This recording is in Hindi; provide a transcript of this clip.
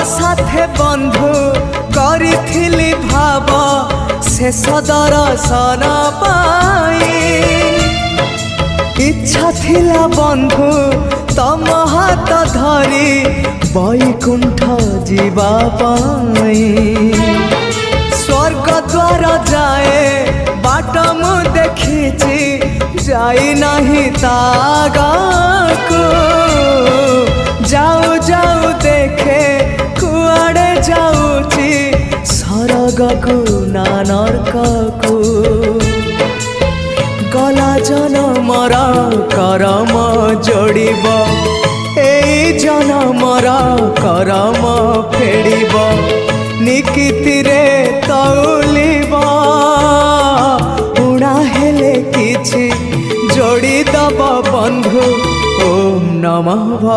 साथे बंधु करिथिली भाव शेष दर्शन पाई इच्छा थिला बंधु तम हाथ धरी बैकुंठ जीवा पाई स्वर्ग द्वार जाए बाट मु देखी जाई नहीं तागाको जाऊ जाऊ देखे कुआड़े जाऊची सरगकु ना नरककु गला जनमर करम जोड़ब एई जनमर करम फेड़ब निकिति रे तौलिब उड़ा हेले किछि जोड़ी दब बंधु ओम नमः।